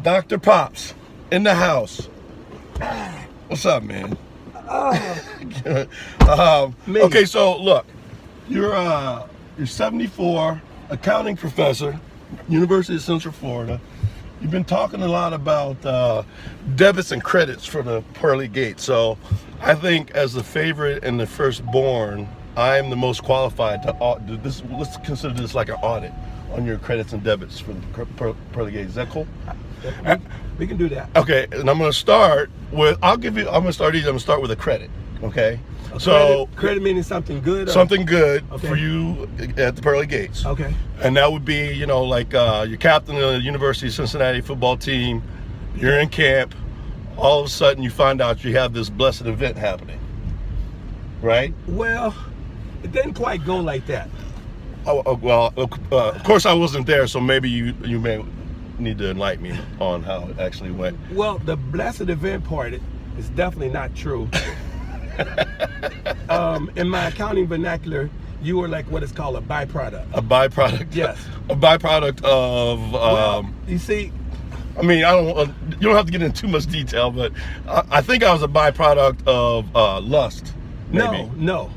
Dr. Pops in the house. What's up, man? Okay, so look, you're 74, accounting professor, University of Central Florida. You've been talking a lot about debits and credits for the pearly gates. So I think as the favorite and the firstborn, I am the most qualified to do this. Let's consider this like an audit on your credits and debits for the pearly gates. Is that cool? We can do that. Okay, and I'm going to start with. I'm going to start easy. I'm going to start with a credit. Okay. So credit meaning something good. Something good for you at the pearly gates. Okay. And that would be, like you're captain of the University of Cincinnati football team. You're in camp. All of a sudden, you find out you have this blessed event happening. Right? Well, it didn't quite go like that. Well, of course I wasn't there, so maybe you may need to enlighten me on how it actually went. Well, the blessed event part is definitely not true. In my accounting vernacular, you were like what is called a byproduct. A byproduct? Yes. A byproduct of... well, you see... I mean, you don't have to get into too much detail, but I think I was a byproduct of lust. Maybe. No.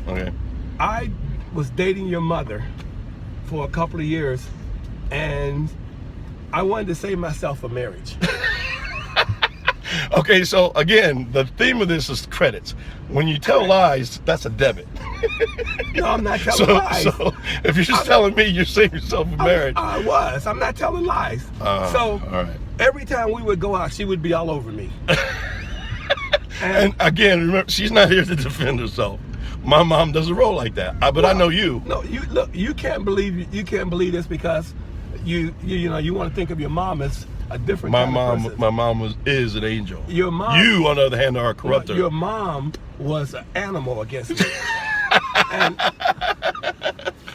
Okay. I was dating your mother for a couple of years, and I wanted to save myself a marriage. Okay, so again, the theme of this is credits. When you tell lies, that's a debit. No, I'm not telling lies. So if you're just telling me you're saving yourself a marriage. I'm not telling lies. All right. Every time we would go out, she would be all over me. And again, remember, she's not here to defend herself. My mom doesn't roll like that. But I know you. No, you can't believe this because you want to think of your mom as a different kind of person. My mom is an angel. Your mom. You, on the other hand, are a corrupter. Your mom was an animal against me.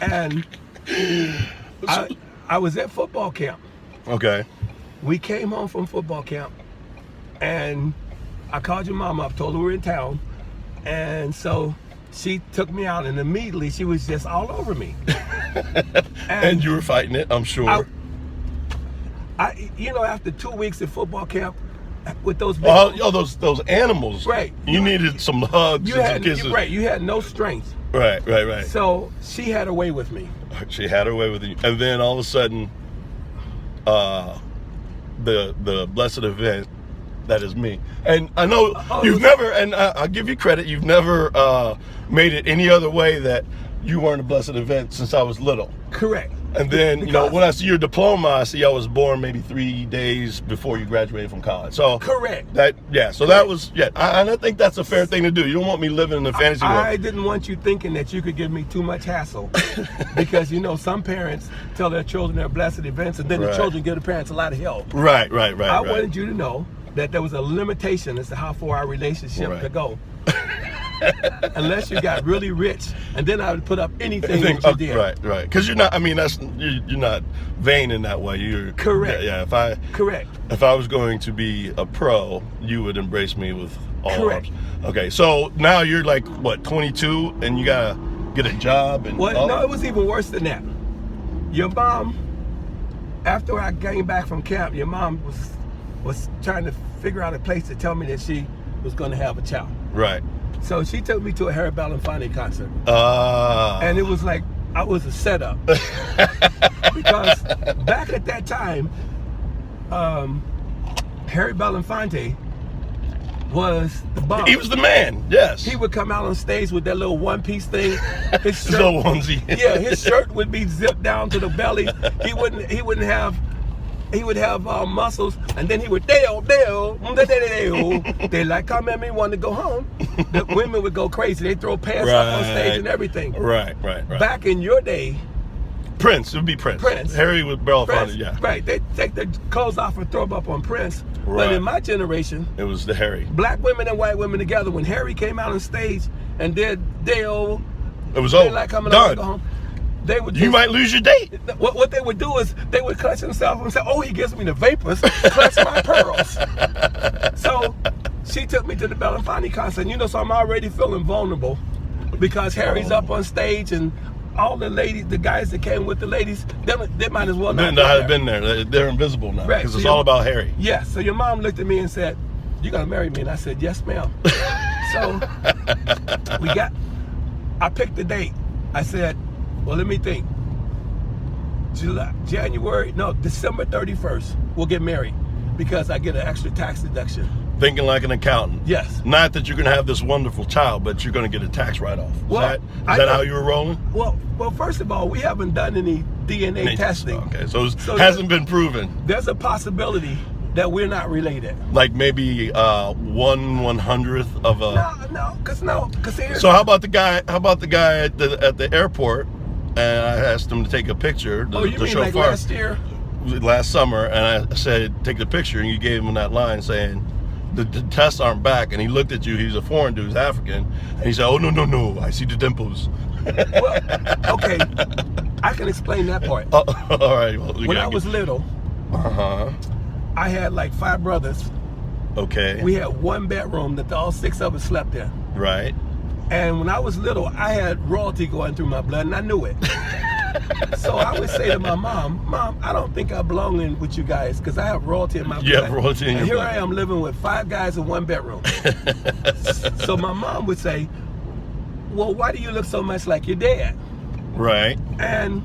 and I was at football camp. Okay. We came home from football camp, and I called your mom up, told her we were in town, and so she took me out, and immediately she was just all over me. And you were fighting it, I'm sure. After 2 weeks at football camp with those those animals, right? You needed some hugs and some kisses. Right, you had no strength. Right. So she had her way with me. She had her way with you, and then all of a sudden, the blessed event that is me. And I know you've never, and I'll give you credit, you've never made it any other way that you weren't a blessed event since I was little. Correct. And then, when I see your diploma, I see I was born maybe 3 days before you graduated from college. So correct. That was, I think that's a fair thing to do. You don't want me living in the fantasy world. I didn't want you thinking that you could give me too much hassle. Because, some parents tell their children they're blessed events, and then the children give the parents a lot of help. Right. I wanted you to know that there was a limitation as to how far our relationship could go. Unless you got really rich, and then I would put up anything that you did. Right. Because you're not. I mean, you're not vain in that way. You're correct. Yeah. Correct. If I was going to be a pro, you would embrace me with all arms. Okay. So now you're like what, 22, and you gotta get a job and. Well, no, it was even worse than that. Your mom, after I came back from camp, your mom was trying to figure out a place to tell me that she was going to have a child. Right. So she took me to a Harry Belafonte concert. And it was like, I was a setup. Because back at that time, Harry Belafonte was the bomb. He was the man, yes. He would come out on stage with that little one-piece thing. His shirt, little onesie. Yeah, his shirt would be zipped down to the belly. He would have muscles, and then he would they like come at me, want to go home. The women would go crazy. They throw pants up on stage and everything. Right. Back in your day, Prince, it would be Prince. Harry with Belafonte, yeah. Right, they take their clothes off and throw them up on Prince. Right. But in my generation, it was the Harry. Black women and white women together. When Harry came out on stage and did it was over. Like coming done. Go home. You might lose your date. What they would do is they would clutch themselves and say, "Oh, he gives me the vapors, clutch my pearls." So she took me to the Belafonte concert. So I'm already feeling vulnerable because Harry's up on stage and all the ladies, the guys that came with the ladies, they might as well not have been there. They're invisible now because it's all about Harry. Yeah. So your mom looked at me and said, "You gonna marry me?" And I said, "Yes, ma'am." So I picked the date. I said, "Well, let me think. December 31st, we'll get married because I get an extra tax deduction." Thinking like an accountant. Yes. Not that you're going to have this wonderful child, but you're going to get a tax write-off. Is that how you were rolling? Well, first of all, we haven't done any DNA testing. Okay, so it hasn't been proven. There's a possibility that we're not related. Like maybe 1/100th of a. Because here's. So how about the guy at the airport? And I asked him to take a picture. You mean like last year? Last summer, and I said take the picture, and you gave him that line saying the tests aren't back, and he looked at you. He's a foreign dude, he's African, and he said, "Oh no, I see the dimples." Well, okay, I can explain that part. All right. Well, when I was little, I had like 5 brothers. Okay. We had 1 bedroom that all 6 of us slept in. Right. And when I was little, I had royalty going through my blood, and I knew it. So I would say to my Mom, I don't think I belong in with you guys because I have royalty in my blood. You have royalty in your blood. And here I am living with 5 guys in 1 bedroom. So my mom would say, "Well, why do you look so much like your dad?" Right. And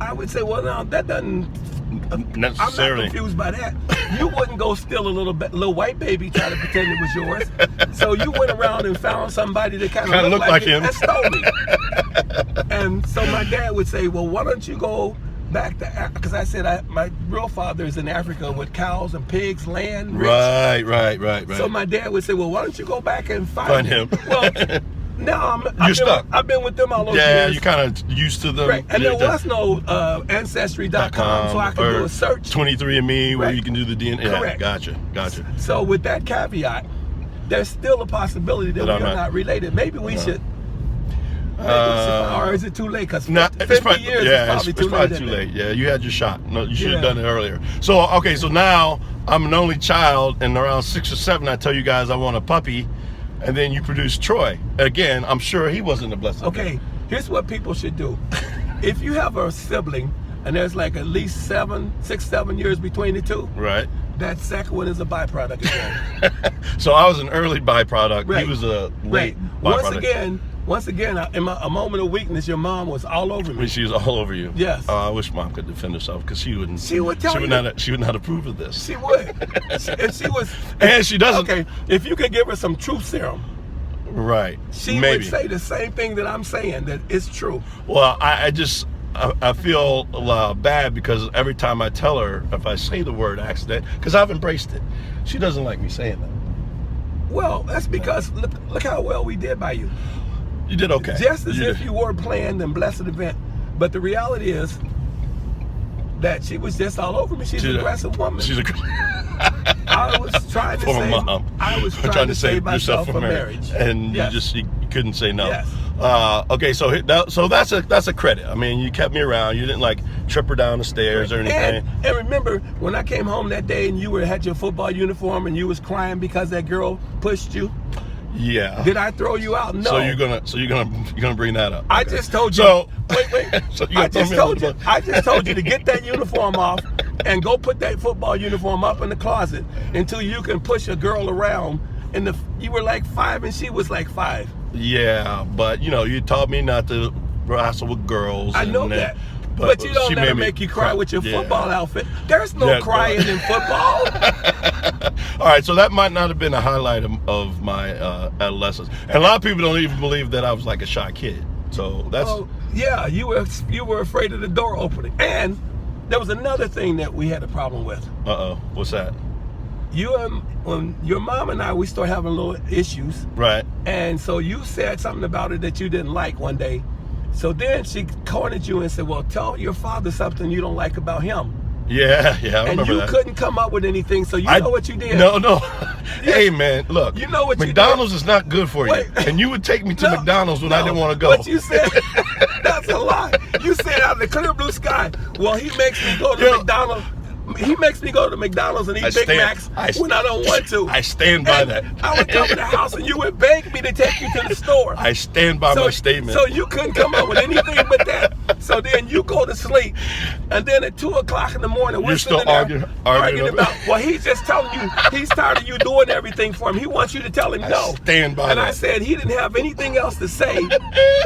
I would say, "Well, no, that doesn't necessarily." I'm not confused by that. You wouldn't go steal a little white baby trying to pretend it was yours. So you went around and found somebody that kind of looked like him and stole me. And so my dad would say, "Well, why don't you go back to Africa?" Because I said my real father is in Africa with cows and pigs, land. Rich. Right. So my dad would say, "Well, why don't you go back and find him?" Well, now you're stuck. I've been with them all those years. Yeah, you're kind of used to them. Right. And there was no Ancestry.com, so I could do a search. 23andMe, where you can do the DNA. Correct. Yeah, gotcha. So with that caveat, there's still a possibility that we are not related. Maybe we should. Or is it too late? Because 50 years is probably too late. Yeah, you had your shot. No, you should have done it earlier. So, okay, so now I'm an only child, and around 6 or 7, I tell you guys I want a puppy, and then you produce Troy. Again, I'm sure he wasn't a blessing. Okay, here's what people should do. If you have a sibling, and there's like at least 6, 7 years between the two, right? That second one is a byproduct again. So I was an early byproduct. Right. He was a late byproduct. Once again, in a moment of weakness, your mom was all over me. She was all over you. Yes. I wish Mom could defend herself because she wouldn't. She would not approve of this. She would. And she doesn't. Okay, if you could give her some truth serum. Right. She would say the same thing that I'm saying, that it's true. Well, I feel bad because every time I tell her, if I say the word accident, because I've embraced it, she doesn't like me saying that. Well, that's because look how well we did by you. You did okay. Just as if you were planned and blessed event. But the reality is that she was just all over me. She's an aggressive woman. I was trying to save. Mom. I was trying to save myself from marriage. And you couldn't say no. Yes. Okay, so that's a credit. I mean, you kept me around. You didn't like trip her down the stairs or anything. And remember when I came home that day and you had your football uniform and you was crying because that girl pushed you? Yeah. Did I throw you out? No. So you're gonna bring that up. I just told you. So wait. So I just told you to get that uniform off and go put that football uniform up in the closet until you can push a girl around. You were like 5 and she was like 5. Yeah, but you taught me not to wrestle with girls. I know that. But you don't let her make you cry with your football outfit. There's no crying in football. All right, so that might not have been a highlight of my adolescence. And a lot of people don't even believe that I was like a shy kid. So that's... yeah, you were afraid of the door opening. And there was another thing that we had a problem with. Uh-oh, what's that? When your mom and I, we started having little issues. Right. And so you said something about her that you didn't like one day. So then she cornered you and said, well, tell your father something you don't like about him. Yeah, I remember that. And you couldn't come up with anything, so know what you did. No. Hey, man, look. You know what McDonald's is not good for you. And you would take me to McDonald's when I didn't want to go. What you said, that's a lie. You said out of the clear blue sky, well, he makes me go to McDonald's. he makes me go to McDonald's and eat Big Macs when I don't want to. I stand by that. I would come to the house and you would beg me to take you to the store. I stand by my statement. So you couldn't come up with anything but that. So then you go to sleep, and then at 2 o'clock in the morning, we're still arguing about. Well, he's just telling you he's tired of you doing everything for him. He wants you to tell him no. Stand by and that. I said he didn't have anything else to say,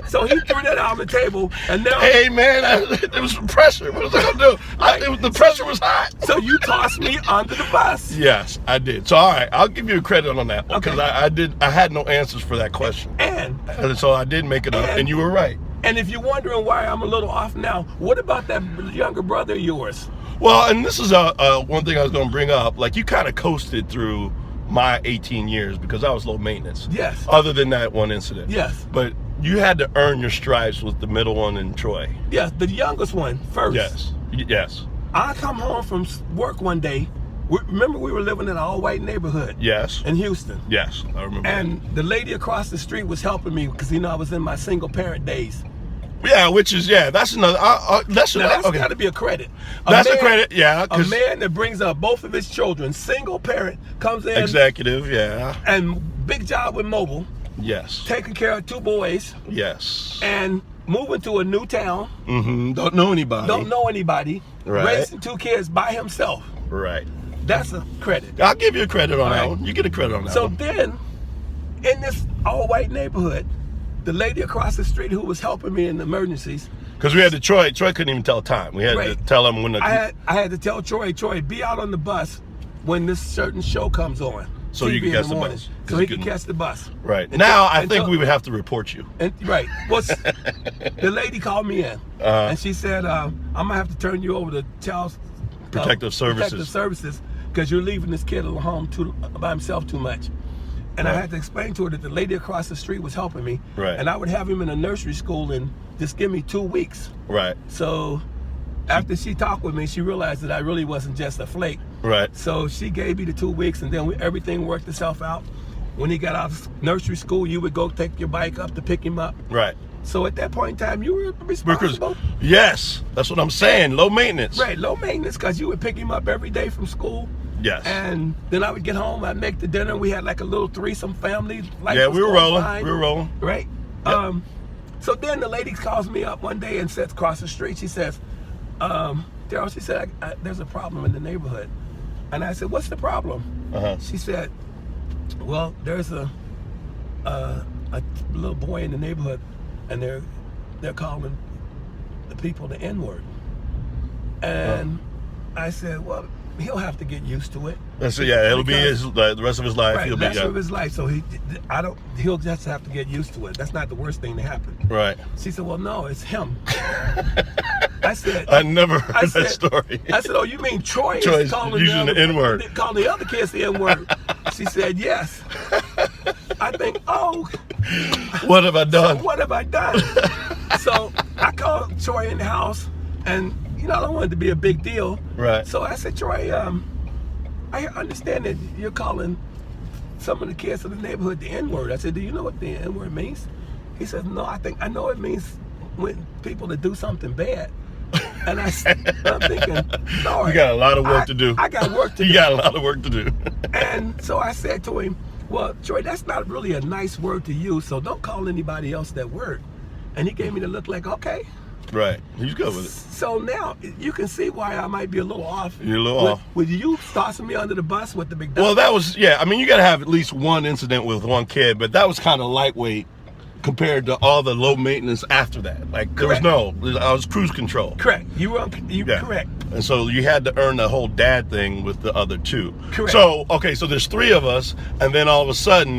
so he threw that out on the table. And now, hey man, it was pressure. What was I gonna do? Right. The pressure was hot. So you tossed me under the bus. Yes, I did. So all right, I'll give you a credit on that one because I had no answers for that question, and so I did make it up, and you were right. And if you're wondering why I'm a little off now, what about that younger brother of yours? Well, and this is one thing I was going to bring up. Like, you kind of coasted through my 18 years because I was low maintenance. Yes. Other than that one incident. Yes. But you had to earn your stripes with the middle one and Troy. Yes, the youngest one first. Yes. Yes. I come home from work one day. Remember, we were living in an all-white neighborhood. Yes. In Houston. Yes, I remember. And the lady across the street was helping me because I was in my single-parent days. Yeah, which is that's another. That's got to be a credit. That's a credit, yeah. A man that brings up both of his children, single parent, comes in. Executive, yeah. And big job with mobile. Yes. Taking care of 2 boys. Yes. And moving to a new town. Mm-hmm. Don't know anybody. Right. Raising 2 kids by himself. Right. That's a credit. I'll give you a credit on that one. You get a credit on that one. So then, in this all-white neighborhood, the lady across the street who was helping me in the emergencies. Because we had to Troy couldn't even tell time. We had to tell him when I had to tell Troy, be out on the bus when this certain show comes on. So you can catch the bus. So he can catch the bus. Right. Now I think we would have to report you. Right. Well, the lady called me in and she said, I'm gonna have to turn you over to Child Protective Services because you're leaving this kid home by himself too much. And I had to explain to her that the lady across the street was helping me. Right. And I would have him in a nursery school and just give me 2 weeks. Right. So after she talked with me, she realized that I really wasn't just a flake. Right. So she gave me the 2 weeks, and then everything worked itself out. When he got out of nursery school, you would go take your bike up to pick him up. Right. So at that point in time, you were responsible. Yes, that's what I'm saying. Low maintenance. Right, low maintenance, because you would pick him up every day from school. Yes. And then I would get home, I'd make the dinner. We had like a little threesome family. Yeah, we were rolling. We were rolling. Right. Yep. So then the lady calls me up one day and sits across the street. She says, Daryl, she said, there's a problem in the neighborhood. And I said, what's the problem? She said, well, there's a little boy in the neighborhood, and they're calling the people the N-word. And I said, well, he'll have to get used to it. It'll be the rest of his life. Right, He'll the rest of his life. So he'll just have to get used to it. That's not the worst thing to happen. Right. She said, well, no, it's him. I said, I never heard that story. I said, oh, you mean Troy's calling using the N-word? Calling the other kids the N-word. She said, yes. I think, oh. What have I done? So what have I done? So I called Troy in the house, and I don't want it to be a big deal. Right. So I said, Troy, I understand that you're calling some of the kids in the neighborhood the N-word. I said, do you know what the N-word means? He said, no, I know it means when people that do something bad. And I'm thinking, Lord, you got a lot of work to do. I got work to do. You got a lot of work to do. And so I said to him, well, Troy, that's not really a nice word to use, so don't call anybody else that word. And he gave me the look like, okay. Right. He's good with it. So now you can see why I might be a little off. You're a little off. With you tossing me under the bus with the big Well, that was, I mean, you got to have at least one incident with one kid, but that was kind of lightweight compared to all the low maintenance after that. Like, there was I was cruise control. Correct. You were correct. And so you had to earn the whole dad thing with the other 2. Correct. So, okay, so there's 3 of us, and then all of a sudden,